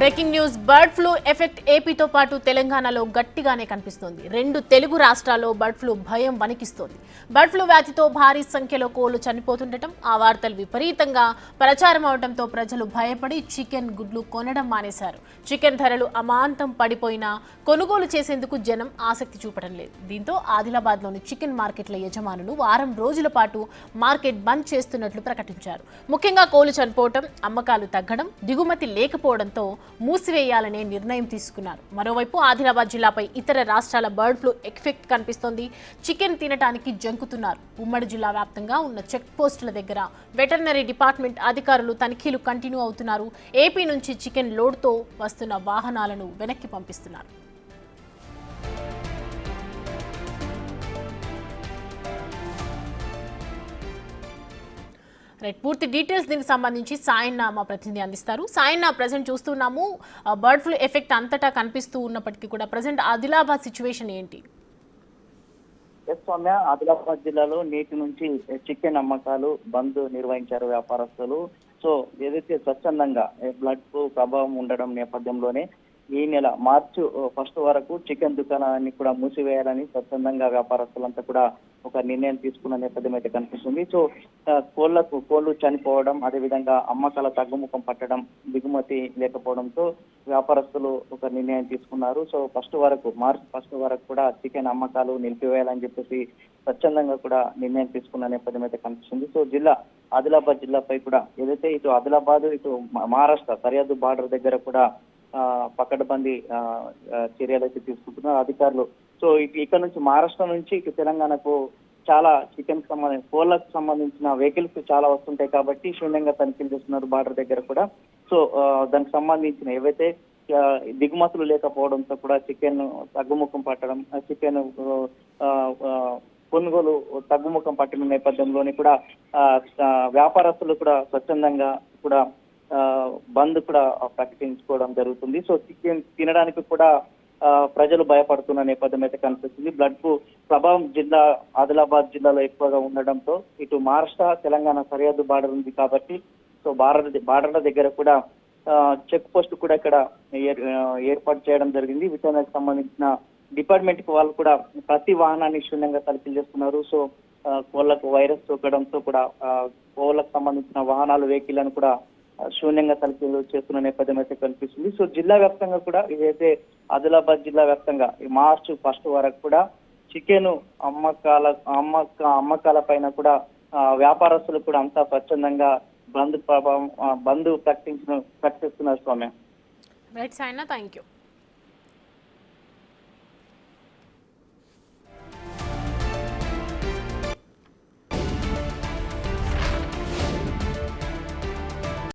Breaking news bird flu effect ఏపీతో పాటు తెలంగాణలో గట్టిగానే కనిపిస్తోంది. రెండు తెలుగు రాష్ట్రాల్లో బర్డ్ ఫ్లూ భయం వణికిస్తోంది. బర్డ్ ఫ్లూ వ్యాధితో భారీ సంఖ్యలో కోళ్లు చనిపోతుండటం, ఆ వార్తలు విపరీతంగా ప్రచారం అవడంతో ప్రజలు భయపడి చికెన్ గుడ్లు కొనడం మానేశారు. చికెన్ ధరలు అమాంతం పడిపోయినా కొనుగోలు చేసేందుకు జనం ఆసక్తి చూపడం లేదు. దీంతో ఆదిలాబాద్లోని చికెన్ మార్కెట్ల యజమానులు వారం రోజుల పాటు మార్కెట్ బంద్ చేస్తున్నట్లు ప్రకటించారు. ముఖ్యంగా కోళ్లు చనిపోవడం, అమ్మకాలు తగ్గడం, దిగుమతి లేకపోవడంతో మూసివేయాలనే నిర్ణయం తీసుకున్నారు. మరోవైపు ఆదిలాబాద్ జిల్లాపై ఇతర రాష్ట్రాల బర్డ్ ఫ్లూ ఎఫెక్ట్ కనిపిస్తోంది. చికెన్ తినడానికి జంకుతున్నారు. ఉమ్మడి జిల్లా వ్యాప్తంగా ఉన్న చెక్ పోస్టుల దగ్గర వెటర్నరీ డిపార్ట్మెంట్ అధికారులు తనిఖీలు కంటిన్యూ అవుతున్నారు. ఏపీ నుంచి చికెన్ లోడ్తో వస్తున్న వాహనాలను వెనక్కి పంపిస్తున్నారు. పూర్తి డీటెయిల్స్ దీనికి సంబంధించి సాయన్న మా ప్రతినిధి అందిస్తారు. సాయన్న, ప్రజెంట్ చూస్తున్నాము బర్డ్ ఫ్లూ ఎఫెక్ట్ అంతటా కనిపిస్తూ ఉన్నప్పటికీ కూడా ప్రజెంట్ ఆదిలాబాద్ సిచ్యువేషన్ ఏంటి? సౌమ్య, ఆదిలాబాద్ జిల్లాలో నేటి నుంచి చికెన్ అమ్మకాలు బంద్ నిర్వహించారు వ్యాపారస్తులు. సో ఏదైతే స్వచ్ఛందంగా బ్లడ్ ఫ్లూ ప్రభావం ఉండడం నేపథ్యంలోనే ఈ నెల మార్చి 1 వరకు చికెన్ దుకాణాన్ని కూడా మూసివేయాలని స్వచ్ఛందంగా వ్యాపారస్తులంతా కూడా ఒక నిర్ణయం తీసుకున్న నేపథ్యం అయితే కనిపిస్తుంది. సో కోళ్లు చనిపోవడం, అదేవిధంగా అమ్మకాల తగ్గుముఖం పట్టడం, దిగుమతి లేకపోవడంతో వ్యాపారస్తులు ఒక నిర్ణయం తీసుకున్నారు. సో మార్చి 1 వరకు కూడా చికెన్ అమ్మకాలు నిలిపివేయాలని చెప్పేసి స్వచ్ఛందంగా కూడా నిర్ణయం తీసుకున్న నేపథ్యం అయితే కనిపిస్తుంది. సో ఆదిలాబాద్ జిల్లాపై కూడా ఏదైతే ఇటు ఆదిలాబాద్, ఇటు మహారాష్ట్ర సరిహద్దు బార్డర్ దగ్గర కూడా పకడ్బందీ చర్యలు అయితే తీసుకుంటున్నారు అధికారులు. సో ఇక్కడ నుంచి మహారాష్ట్ర నుంచి ఇటు తెలంగాణకు చాలా చికెన్ కోళ్లకు సంబంధించిన వెహికల్స్ చాలా వస్తుంటాయి కాబట్టి శూన్యంగా తనిఖీలు చేస్తున్నారు బార్డర్ దగ్గర కూడా. సో దానికి సంబంధించిన ఏవైతే దిగుమతులు లేకపోవడంతో కూడా చికెన్ తగ్గుముఖం పట్టడం, చికెన్ కొనుగోలు తగ్గుముఖం పట్టిన నేపథ్యంలోని కూడా వ్యాపారస్తులు కూడా స్వచ్ఛందంగా కూడా బంద్ కూడా ప్రకటించుకోవడం జరుగుతుంది. సో చికెన్ తినడానికి కూడా ప్రజలు భయపడుతున్న నేపథ్యం అయితే కనిపిస్తుంది. బ్లడ్ ఫ్లూ ప్రభావం ఆదిలాబాద్ జిల్లాలో ఎక్కువగా ఉండడంతో ఇటు మహారాష్ట్ర, తెలంగాణ సరిహద్దు బార్డర్ ఉంది కాబట్టి సో బార్డర్ల దగ్గర కూడా చెక్ పోస్ట్ కూడా ఇక్కడ ఏర్పాటు చేయడం జరిగింది. వీటికి సంబంధించిన డిపార్ట్మెంట్ కి వాళ్ళు కూడా ప్రతి వాహనాన్ని శూన్యంగా తనిఖీలు చేస్తున్నారు. సో కోళ్లకు వైరస్ సోకడంతో కూడా కోళ్లకు సంబంధించిన వాహనాలు, వెహికల్లను కూడా శూన్యంగా తనిఖీలు చేస్తున్న నేపథ్యం అయితే కనిపిస్తుంది. సో జిల్లా వ్యాప్తంగా కూడా ఇదైతే ఆదిలాబాద్ జిల్లా వ్యాప్తంగా ఈ మార్చి 1 వరకు కూడా చికెన్ అమ్మకాల పైన కూడా వ్యాపారస్తులు కూడా అంతా స్వచ్ఛందంగా బంద్ ప్రకటిస్తున్నారు. స్వామి. Right Sayanna, thank you.